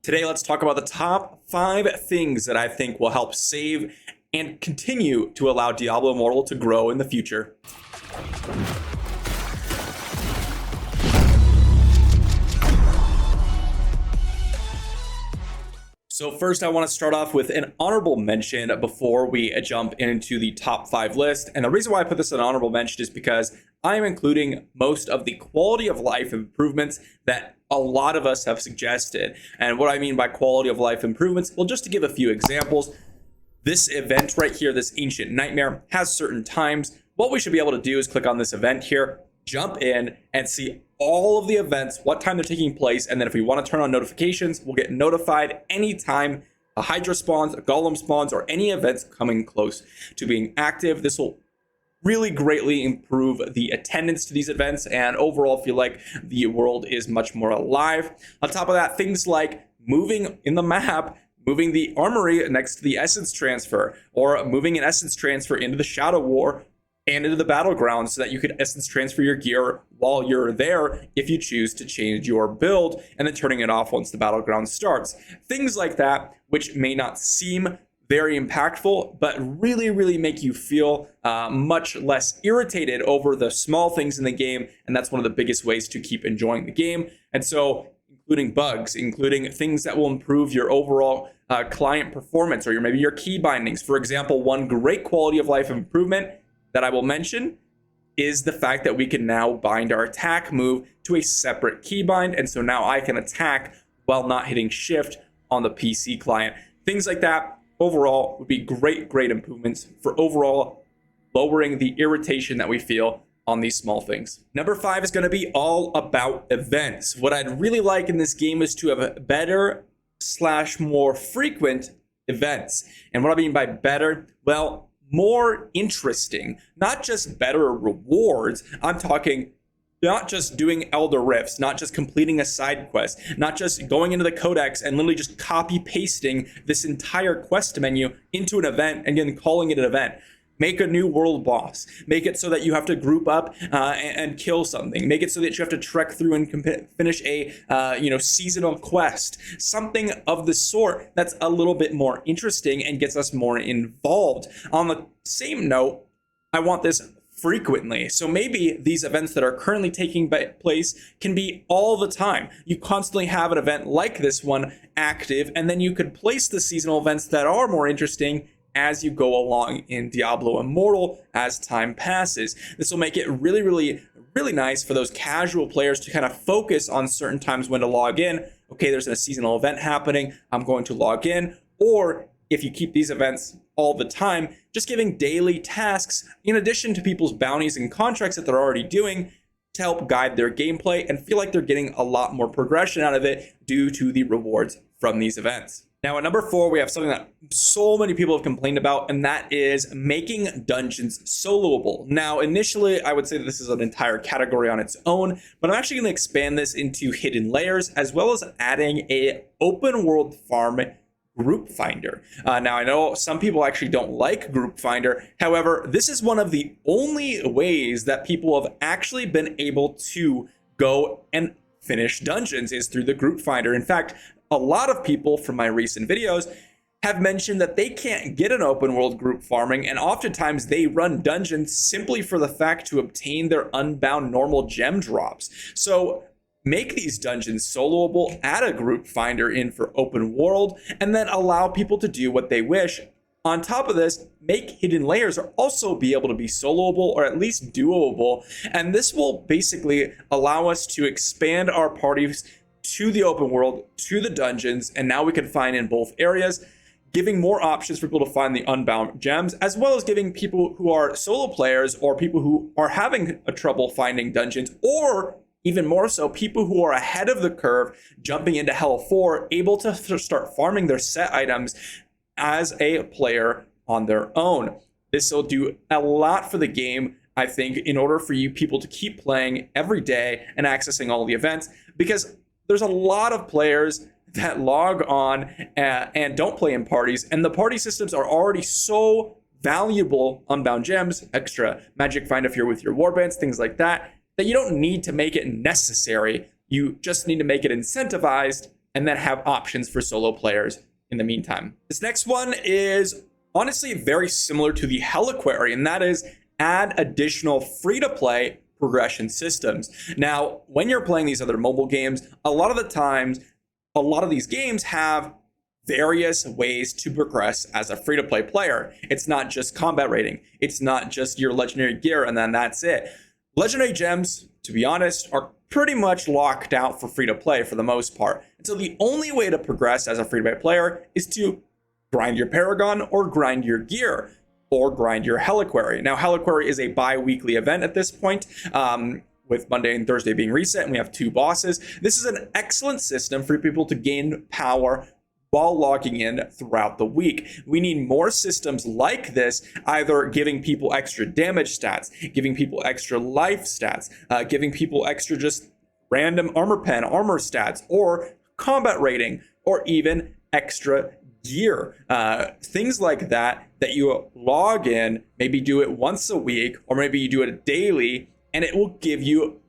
Today, let's talk about the top 5 things that I think will help save and continue to allow Diablo Immortal to grow in the future. So first, I want to start off with an honorable mention before we jump into the top 5 list. And the reason why I put this in honorable mention is because I am including most of the quality of life improvements that a lot of us have suggested. And what I mean by quality of life improvements, well, just to give a few examples, this event right here, this Ancient Nightmare, has certain times. What we should be able to do is click on this event here, jump in and see all of the events, what time they're taking place, and then if we want to turn on notifications, we'll get notified anytime a Hydra spawns, a Golem spawns, or any events coming close to being active. This will really greatly improve the attendance to these events and overall feel like the world is much more alive. On top of that, things like moving in the map, moving the armory next to the essence transfer, or moving an essence transfer into the Shadow War and into the battleground so that you could essence transfer your gear while you're there if you choose to change your build, and then turning it off once the battleground starts. Things like that, which may not seem very impactful, but really make you feel much less irritated over the small things in the game, and that's one of the biggest ways to keep enjoying the game. And so including bugs, including things that will improve your overall client performance, or maybe your key bindings. For example, one great quality of life improvement that I will mention is the fact that we can now bind our attack move to a separate keybind, and so now I can attack while not hitting shift on the PC client. Things like that overall would be great improvements for overall lowering the irritation that we feel on these small things. Number 5 is going to be all about events. What I'd really like in this game is to have better / more frequent events. And what I mean by better, well, more interesting, not just better rewards. I'm talking not just doing Elder Rifts, not just completing a side quest, not just going into the codex and literally just copy pasting this entire quest menu into an event and then calling it an event. Make a new world boss. Make it so that you have to group up and kill something. Make it so that you have to trek through and finish a seasonal quest. Something of the sort that's a little bit more interesting and gets us more involved. On the same note, I want this frequently. So maybe these events that are currently taking place can be all the time. You constantly have an event like this one active, and then you could place the seasonal events that are more interesting as you go along in Diablo Immortal as time passes. This will make it really nice for those casual players to kind of focus on certain times when to log in. Okay, there's a seasonal event happening, I'm going to log in. Or if you keep these events all the time, just giving daily tasks in addition to people's bounties and contracts that they're already doing to help guide their gameplay and feel like they're getting a lot more progression out of it due to the rewards from these events. Now at number 4, we have something that so many people have complained about, and that is making dungeons soloable. Now, initially, I would say that this is an entire category on its own, but I'm actually going to expand this into hidden layers, as well as adding a open world farm group finder. Now, I know some people actually don't like group finder. However, this is one of the only ways that people have actually been able to go and finish dungeons is through the group finder. In fact, a lot of people from my recent videos have mentioned that they can't get an open world group farming, and oftentimes they run dungeons simply for the fact to obtain their unbound normal gem drops. So make these dungeons soloable, add a group finder in for open world, and then allow people to do what they wish. On top of this, make hidden layers also be able to be soloable or at least doable, and this will basically allow us to expand our parties to the open world, to the dungeons, and now we can find in both areas, giving more options for people to find the unbound gems, as well as giving people who are solo players or people who are having a trouble finding dungeons, or even more so, people who are ahead of the curve, jumping into Hell 4, able to start farming their set items as a player on their own. This will do a lot for the game, I think, in order for you people to keep playing every day and accessing all the events, because there's a lot of players that log on and don't play in parties, and the party systems are already so valuable, unbound gems, extra magic find if you're with your warbands, things like that, that you don't need to make it necessary. You just need to make it incentivized and then have options for solo players in the meantime. This next one is honestly very similar to the Heliquary, and that is add additional free-to-play progression systems. Now, when you're playing these other mobile games, a lot of the times, a lot of these games have various ways to progress as a free-to-play player. It's not just combat rating. It's not just your legendary gear and then that's it. Legendary gems, to be honest, are pretty much locked out for free-to-play for the most part. And so the only way to progress as a free-to-play player is to grind your Paragon or grind your gear or grind your Heliquary. Now, Heliquary is a bi-weekly event at this point, with Monday and Thursday being reset, and we have 2 bosses. This is an excellent system for people to gain power while logging in throughout the week. We need more systems like this, either giving people extra damage stats, giving people extra life stats, giving people extra just random armor pen, armor stats, or combat rating, or even extra gear. Things like that you log in, maybe do it once a week, or maybe you do it daily, and it will give you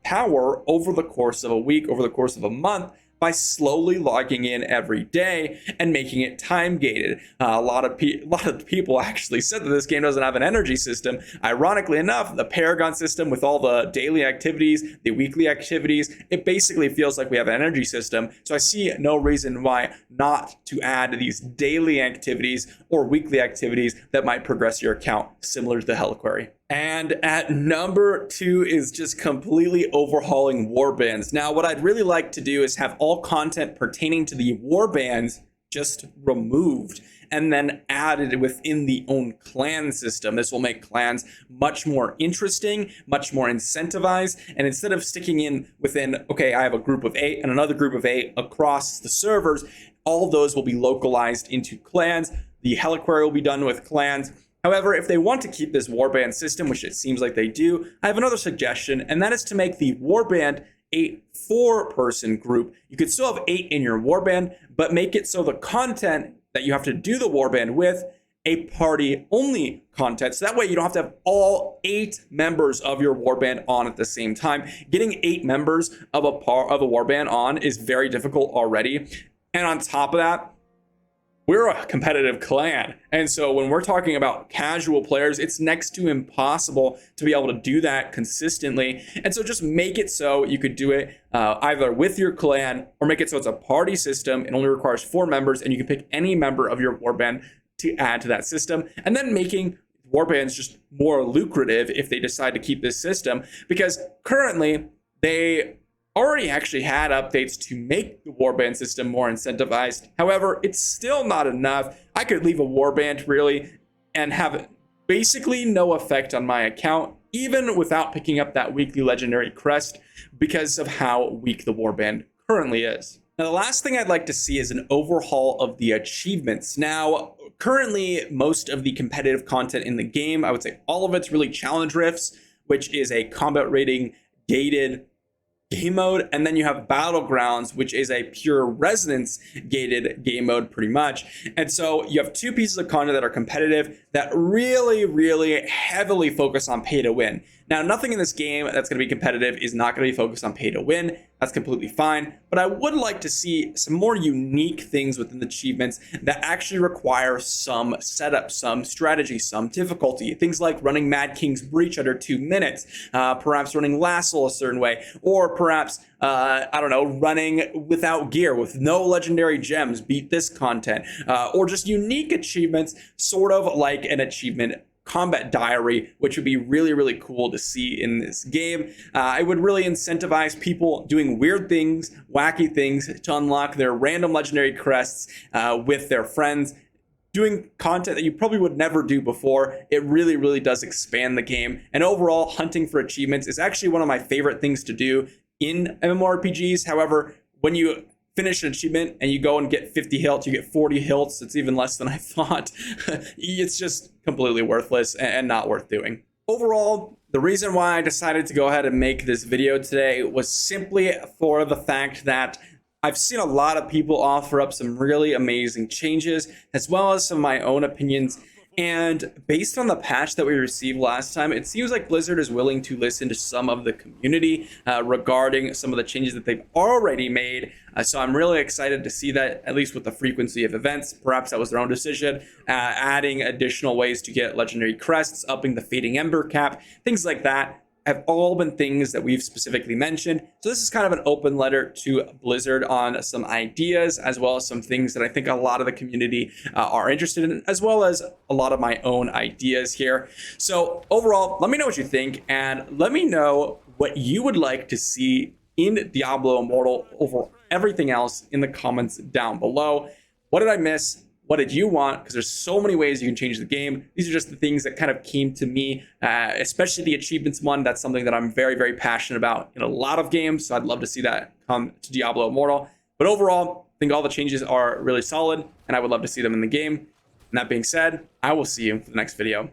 power over the course of a week, over the course of a month, by slowly logging in every day and making it time gated. A lot of people actually said that this game doesn't have an energy system. Ironically enough, the Paragon system with all the daily activities, the weekly activities, it basically feels like we have an energy system. So I see no reason why not to add these daily activities or weekly activities that might progress your account, similar to the Heliquary. And at number 2 is just completely overhauling Warbands. Now, what I'd really like to do is have all content pertaining to the Warbands just removed and then added within the own clan system. This will make clans much more interesting, much more incentivized. And instead of sticking in within, okay, I have a group of 8 and another group of 8 across the servers, all those will be localized into clans. The Heliquary will be done with clans. However, if they want to keep this Warband system, which it seems like they do, I have another suggestion, and that is to make the Warband a 4-person group. You could still have 8 in your Warband, but make it so the content that you have to do the Warband with a party-only content. So that way you don't have to have all 8 members of your Warband on at the same time. Getting 8 members of a Warband on is very difficult already. And on top of that, we're a competitive clan. And so when we're talking about casual players, it's next to impossible to be able to do that consistently. And so just make it so you could do it either with your clan or make it so it's a party system. It only requires 4 members and you can pick any member of your Warband to add to that system. And then making Warbands just more lucrative if they decide to keep this system, because currently they already actually had updates to make the Warband system more incentivized. However, it's still not enough. I could leave a Warband really and have basically no effect on my account, even without picking up that weekly legendary crest, because of how weak the Warband currently is. Now, the last thing I'd like to see is an overhaul of the achievements. Now, currently, most of the competitive content in the game, I would say all of it's really challenge rifts, which is a combat rating gated game mode, and then you have Battlegrounds, which is a pure resonance gated game mode pretty much. And so you have 2 pieces of content that are competitive that really heavily focus on pay to win. Now, nothing in this game that's going to be competitive is not going to be focused on pay to win. That's completely fine. But I would like to see some more unique things within the achievements that actually require some setup, some strategy, some difficulty. Things like running Mad King's Breach under 2 minutes, perhaps running Lassel a certain way, or perhaps, I don't know, running without gear with no legendary gems, beat this content, or just unique achievements, sort of like an achievement combat diary, which would be really cool to see in this game. I would really incentivize people doing weird things, wacky things to unlock their random legendary crests with their friends, doing content that you probably would never do before. It really does expand the game. And overall, hunting for achievements is actually one of my favorite things to do in MMORPGs. However, when you finish an achievement and you go and get 50 hilts, you get 40 hilts. It's even less than I thought. It's just completely worthless and not worth doing. Overall, the reason why I decided to go ahead and make this video today was simply for the fact that I've seen a lot of people offer up some really amazing changes, as well as some of my own opinions. And based on the patch that we received last time, it seems like Blizzard is willing to listen to some of the community regarding some of the changes that they've already made. So I'm really excited to see that, at least with the frequency of events. Perhaps that was their own decision. Adding additional ways to get legendary crests, upping the Fading Ember cap, things like that have all been things that we've specifically mentioned. So this is kind of an open letter to Blizzard on some ideas, as well as some things that I think a lot of the community are interested in, as well as a lot of my own ideas here. So overall, let me know what you think, and let me know what you would like to see in Diablo Immortal over everything else in the comments down below. What did I miss? What did you want? Because there's so many ways you can change the game. These are just the things that kind of came to me, especially the achievements one. That's something that I'm very, very passionate about in a lot of games. So I'd love to see that come to Diablo Immortal. But overall, I think all the changes are really solid, and I would love to see them in the game. And that being said, I will see you for the next video.